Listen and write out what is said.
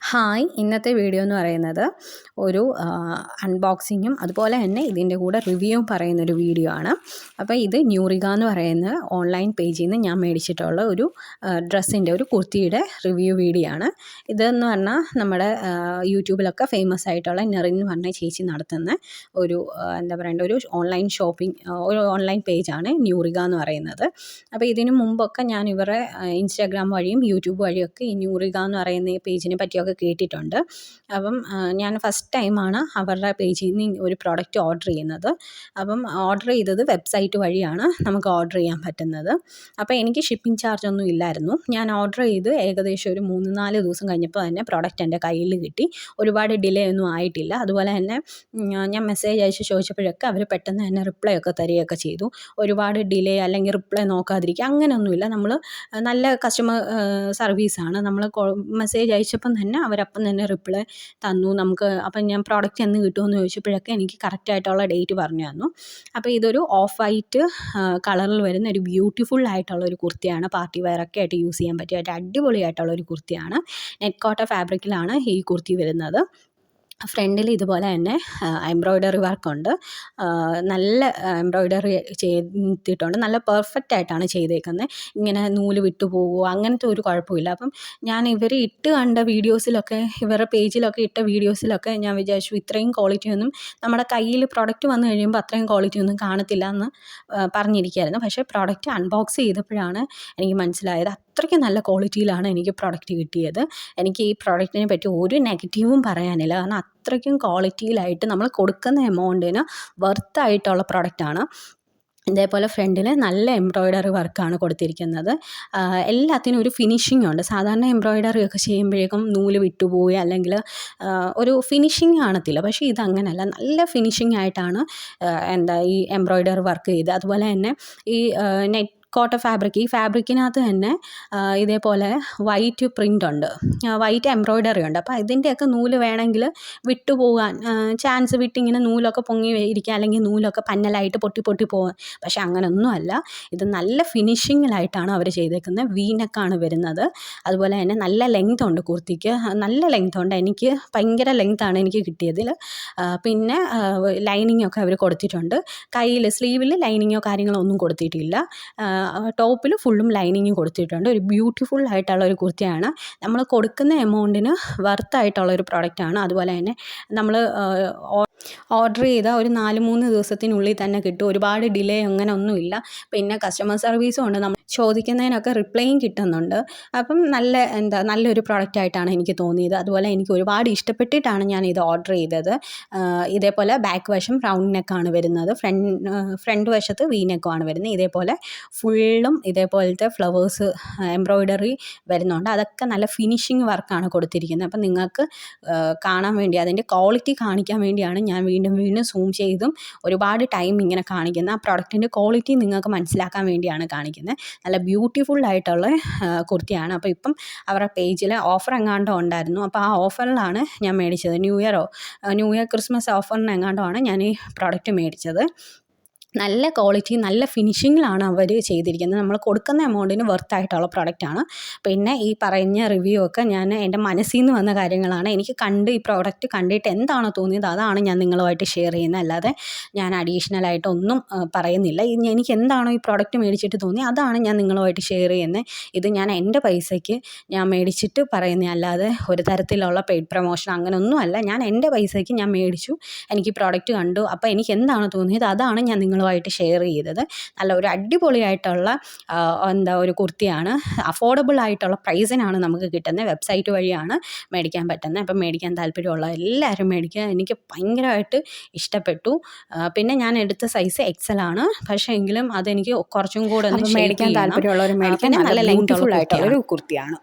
Hi, ഇന്നത്തെ video എന്ന് പറയുന്നത് ഒരു അൺബോക്സിങ്ങും അതുപോലെ തന്നെ ഇതിൻ്റെ കൂടെ റിവ്യൂവും പറയുന്നൊരു വീഡിയോ ആണ്. അപ്പോൾ ഇത് ന്യൂറിക എന്ന് പറയുന്ന ഓൺലൈൻ പേജിൽ നിന്ന് ഞാൻ മേടിച്ചിട്ടുള്ള ഒരു ഡ്രസ്സിൻ്റെ ഒരു കുർത്തിയുടെ റിവ്യൂ വീഡിയോ ആണ്. ഇതെന്ന് പറഞ്ഞാൽ നമ്മുടെ യൂട്യൂബിലൊക്കെ ഫേമസ് ആയിട്ടുള്ള നെറിൻ എന്ന് പറഞ്ഞ ചേച്ചി നടത്തുന്ന ഒരു ഒരു ഓൺലൈൻ ഷോപ്പിംഗ് ഒരു ഓൺലൈൻ പേജാണ് ന്യൂറിക എന്ന് പറയുന്നത്. അപ്പോൾ ഇതിനു മുമ്പൊക്കെ ഞാൻ ഇവരെ ഇൻസ്റ്റാഗ്രാം വഴിയും യൂട്യൂബ് വഴിയൊക്കെ ഈ ന്യൂറിക എന്ന് പറയുന്ന ഈ പേജിനെ പറ്റിയൊക്കെ കേട്ടിട്ടുണ്ട്. അപ്പം ഞാൻ ഫസ്റ്റ് ടൈമാണ് അവരുടെ പേജിൽ നിന്ന് ഒരു പ്രോഡക്റ്റ് ഓർഡർ ചെയ്യുന്നത്. അപ്പം ഓർഡർ ചെയ്തത് വെബ്സൈറ്റ് വഴിയാണ് നമുക്ക് ഓർഡർ ചെയ്യാൻ പറ്റുന്നത്. അപ്പോൾ എനിക്ക് ഷിപ്പിംഗ് ചാർജ് ഒന്നും ഇല്ലായിരുന്നു. ഞാൻ ഓർഡർ ചെയ്ത് ഏകദേശം ഒരു 3-4 ദിവസം കഴിഞ്ഞപ്പോൾ തന്നെ പ്രോഡക്റ്റ് എൻ്റെ കയ്യിൽ കിട്ടി. ഒരുപാട് ഡിലേ ഒന്നും ആയിട്ടില്ല. അതുപോലെ തന്നെ ഞാൻ മെസ്സേജ് അയച്ച് ചോദിച്ചപ്പോഴൊക്കെ അവർ പെട്ടെന്ന് തന്നെ റിപ്ലൈ ഒക്കെ തരികയൊക്കെ ചെയ്തു. ഒരുപാട് ഡിലേ അല്ലെങ്കിൽ റിപ്ലൈ നോക്കാതിരിക്കുക അങ്ങനെയൊന്നുമില്ല. നമ്മൾ നല്ല കസ്റ്റമർ സർവീസാണ്. നമ്മൾ മെസ്സേജ് അയച്ചപ്പം തന്നെ അവരപ്പം തന്നെ റിപ്ലൈ തന്നു നമുക്ക്. അപ്പം ഞാൻ പ്രോഡക്റ്റ് എന്ന് കിട്ടുമെന്ന് ചോദിച്ചപ്പോഴൊക്കെ എനിക്ക് കറക്റ്റായിട്ടുള്ള ഡേറ്റ് പറഞ്ഞു തന്നു. അപ്പോൾ ഇതൊരു ഓഫ് വൈറ്റ് കളറിൽ വരുന്ന ഒരു ബ്യൂട്ടിഫുൾ ആയിട്ടുള്ള ഒരു കുർത്തിയാണ്. പാർട്ടി വെയറൊക്കെ ആയിട്ട് യൂസ് ചെയ്യാൻ പറ്റിയ ഒരു അടിപൊളിയായിട്ടുള്ള ഒരു കുർത്തിയാണ്. നെറ്റ് കോട്ടൺ ഫാബ്രിക്കിലാണ് ഈ കുർത്തി വരുന്നത്. ഫ്രണ്ടിൽ ഇതുപോലെ തന്നെ എംബ്രോയ്ഡറി വർക്കുണ്ട്. നല്ല എംബ്രോയ്ഡറി ചെയ്തിട്ടുണ്ട്. നല്ല പെർഫെക്റ്റ് ആയിട്ടാണ് ചെയ്തേക്കുന്നത്. ഇങ്ങനെ നൂല് വിട്ടു പോകുമോ അങ്ങനത്തെ ഒരു കുഴപ്പമില്ല. അപ്പം ഞാൻ ഇവർ ഇട്ട് കണ്ട വീഡിയോസിലൊക്കെ ഇവരുടെ പേജിലൊക്കെ ഇട്ട വീഡിയോസിലൊക്കെ ഞാൻ വിചാരിച്ചു ഇത്രയും ക്വാളിറ്റി ഒന്നും നമ്മുടെ കയ്യിൽ പ്രൊഡക്റ്റ് വന്നു കഴിയുമ്പോൾ അത്രയും ക്വാളിറ്റി ഒന്നും കാണത്തില്ല എന്ന് പറഞ്ഞിരിക്കുകയായിരുന്നു. പക്ഷേ പ്രോഡക്റ്റ് അൺബോക്സ് ചെയ്തപ്പോഴാണ് എനിക്ക് മനസ്സിലായത് അത്രയ്ക്ക് നല്ല ക്വാളിറ്റിയിലാണ് എനിക്ക് പ്രോഡക്റ്റ് കിട്ടിയത്. എനിക്ക് ഈ പ്രോഡക്റ്റിനെ പറ്റി ഒരു നെഗറ്റീവും പറയാനില്ല. കാരണം അത്രയ്ക്കും ക്വാളിറ്റിയിലായിട്ട് നമ്മൾ കൊടുക്കുന്ന എമൗണ്ടിന് വർത്തായിട്ടുള്ള പ്രൊഡക്റ്റാണ്. ഇതേപോലെ ഫ്രണ്ടിൽ നല്ല എംബ്രോയ്ഡറി വർക്കാണ് കൊടുത്തിരിക്കുന്നത്. എല്ലാത്തിനും ഒരു ഫിനിഷിംഗ് ഉണ്ട്. സാധാരണ എംബ്രോയ്ഡറി ഒക്കെ ചെയ്യുമ്പോഴേക്കും നൂല് വിട്ടുപോയി അല്ലെങ്കിൽ ഒരു ഫിനിഷിംഗ് കാണത്തില്ല. പക്ഷേ ഇതങ്ങനെയല്ല, നല്ല ഫിനിഷിംഗ് ആയിട്ടാണ് ഈ എംബ്രോയ്ഡറി വർക്ക് ചെയ്ത്. അതുപോലെ തന്നെ ഈ നെറ്റ് കോട്ടൺ ഫാബ്രിക്, ഈ ഫാബ്രിക്കിനകത്ത് തന്നെ ഇതേപോലെ വൈറ്റ് പ്രിൻ്റ് ഉണ്ട്, വൈറ്റ് എംബ്രോയ്ഡറി ഉണ്ട്. അപ്പോൾ ഇതിൻ്റെയൊക്കെ നൂല് വേണമെങ്കിൽ വിട്ടുപോകാൻ ചാൻസ് വിട്ടിങ്ങനെ നൂലൊക്കെ പൊങ്ങി ഇരിക്കുക അല്ലെങ്കിൽ നൂലൊക്കെ പന്നലായിട്ട് പൊട്ടി പോകാൻ. പക്ഷേ അങ്ങനെയൊന്നുമല്ല. ഇത് നല്ല ഫിനിഷിങ്ങിലായിട്ടാണ് അവർ ചെയ്തേക്കുന്നത്. വീനക്കാണ് വരുന്നത്. അതുപോലെ തന്നെ നല്ല ലെങ്ത് ഉണ്ട് കുർത്തിക്ക്, നല്ല ലെങ്ത് ഉണ്ട്. എനിക്ക് ഭയങ്കര ലെങ്താണ് എനിക്ക് കിട്ടിയതിൽ. പിന്നെ ലൈനിങ്ങൊക്കെ അവർ കൊടുത്തിട്ടുണ്ട്. കയ്യിൽ സ്ലീവിൽ ലൈനിങ്ങോ കാര്യങ്ങളോ ഒന്നും കൊടുത്തിട്ടില്ല. ടോപ്പിൽ ഫുള്ളും ലൈനിങ് കൊടുത്തിട്ടുണ്ട്. ഒരു ബ്യൂട്ടിഫുൾ ആയിട്ടുള്ള ഒരു കുർത്തിയാണ്. നമ്മൾ കൊടുക്കുന്ന എമൗണ്ടിന് വർത്തായിട്ടുള്ള ഒരു പ്രോഡക്റ്റാണ്. അതുപോലെ തന്നെ നമ്മൾ ഓർഡർ ചെയ്ത ഒരു 4-3 ദിവസത്തിനുള്ളിൽ തന്നെ കിട്ടും. ഒരുപാട് ഡിലേ അങ്ങനെ ഒന്നുമില്ല. പിന്നെ കസ്റ്റമർ സർവീസും ഉണ്ട്. നമ്മൾ ചോദിക്കുന്നതിനൊക്കെ റിപ്ലൈയും കിട്ടുന്നുണ്ട്. അപ്പം നല്ലൊരു പ്രോഡക്റ്റായിട്ടാണ് എനിക്ക് തോന്നിയത്. അതുപോലെ എനിക്ക് ഒരുപാട് ഇഷ്ടപ്പെട്ടിട്ടാണ് ഞാൻ ഇത് ഓർഡർ ചെയ്തത്. ഇതേപോലെ ബാക്ക് വശം റൗണ്ട് നെക്കാണ് വരുന്നത്. ഫ്രണ്ട് വശത്ത് വി നെക്കുമാണ് വരുന്നത്. ഇതേപോലെ ഫുള്ളും ഇതേപോലത്തെ ഫ്ലവേഴ്സ് എംബ്രോയ്ഡറി വരുന്നുണ്ട്. അതൊക്കെ നല്ല ഫിനിഷിങ് വർക്കാണ് കൊടുത്തിരിക്കുന്നത്. അപ്പം നിങ്ങൾക്ക് കാണാൻ വേണ്ടി അതിൻ്റെ ക്വാളിറ്റി കാണിക്കാൻ വേണ്ടിയാണ് ഞാൻ വീണ്ടും സൂം ചെയ്തും ഒരുപാട് ടൈം ഇങ്ങനെ കാണിക്കുന്നത്. ആ പ്രോഡക്റ്റിൻ്റെ ക്വാളിറ്റി നിങ്ങൾക്ക് മനസ്സിലാക്കാൻ വേണ്ടിയാണ് കാണിക്കുന്നത്. നല്ല ബ്യൂട്ടിഫുൾ ആയിട്ടുള്ള കുർത്തിയാണ്. അപ്പോൾ ഇപ്പം അവരുടെ പേജിൽ ഓഫർ എങ്ങാണ്ടോ ഉണ്ടായിരുന്നു. അപ്പോൾ ആ ഓഫറിലാണ് ഞാൻ മേടിച്ചത്. ന്യൂ ഇയർ ക്രിസ്മസ് ഓഫറിന് എങ്ങാണ്ടോ ആണ് ഞാൻ ഈ പ്രോഡക്റ്റ് മേടിച്ചത്. നല്ല ക്വാളിറ്റി നല്ല ഫിനിഷിങ്ങിലാണ് അവർ ചെയ്തിരിക്കുന്നത്. നമ്മൾ കൊടുക്കുന്ന എമൗണ്ടിന് വർത്തായിട്ടുള്ള പ്രോഡക്റ്റാണ്. പിന്നെ ഈ പറഞ്ഞ റിവ്യൂ ഒക്കെ ഞാൻ എൻ്റെ മനസ്സിൽ നിന്ന് വന്ന കാര്യങ്ങളാണ്. എനിക്ക് ഈ പ്രോഡക്റ്റ് കണ്ടിട്ട് എന്താണോ തോന്നിയത് അതാണ് ഞാൻ നിങ്ങളുമായിട്ട് ഷെയർ ചെയ്യുന്നത്. അല്ലാതെ ഞാൻ അഡീഷണലായിട്ട് ഒന്നും പറയുന്നില്ല. എനിക്ക് എന്താണോ ഈ പ്രോഡക്റ്റ് മേടിച്ചിട്ട് തോന്നിയത് അതാണ് ഞാൻ നിങ്ങളുമായിട്ട് ഷെയർ ചെയ്യുന്നത്. ഇത് ഞാൻ എൻ്റെ പൈസയ്ക്ക് ഞാൻ മേടിച്ചിട്ട് പറയുന്നത്, അല്ലാതെ ഒരു തരത്തിലുള്ള പെയ്ഡ് പ്രൊമോഷൻ അങ്ങനെയൊന്നുമല്ല. ഞാൻ എൻ്റെ പൈസയ്ക്ക് ഞാൻ മേടിച്ചു, എനിക്ക് പ്രോഡക്റ്റ് കണ്ടു, അപ്പോൾ എനിക്ക് എന്താണോ തോന്നിയത് അതാണ് ഞാൻ നിങ്ങളുമായിട്ട് ഷെയർ ചെയ്തത്. നല്ല ഒരു അടിപൊളിയായിട്ടുള്ള ഒരു കുർത്തിയാണ്. അഫോർഡബിൾ ആയിട്ടുള്ള പ്രൈസിനാണ് നമുക്ക് കിട്ടുന്നത്. വെബ്സൈറ്റ് വഴിയാണ് മേടിക്കാൻ പറ്റുന്നത്. അപ്പം മേടിക്കാൻ താല്പര്യമുള്ള എല്ലാവരും മേടിക്കുക. എനിക്ക് ഭയങ്കരമായിട്ട് ഇഷ്ടപ്പെട്ടു. പിന്നെ ഞാൻ എടുത്ത സൈസ് XL ആണ്. പക്ഷേ എങ്കിലും അതെനിക്ക് കുറച്ചും കൂടെ ഒന്ന് മേടിക്കാൻ താല്പര്യമുള്ളവർ മേടിക്കാൻ നല്ല ലെങ്ത്ഫുൾ ആയിട്ടുള്ളൊരു കുർത്തിയാണ്.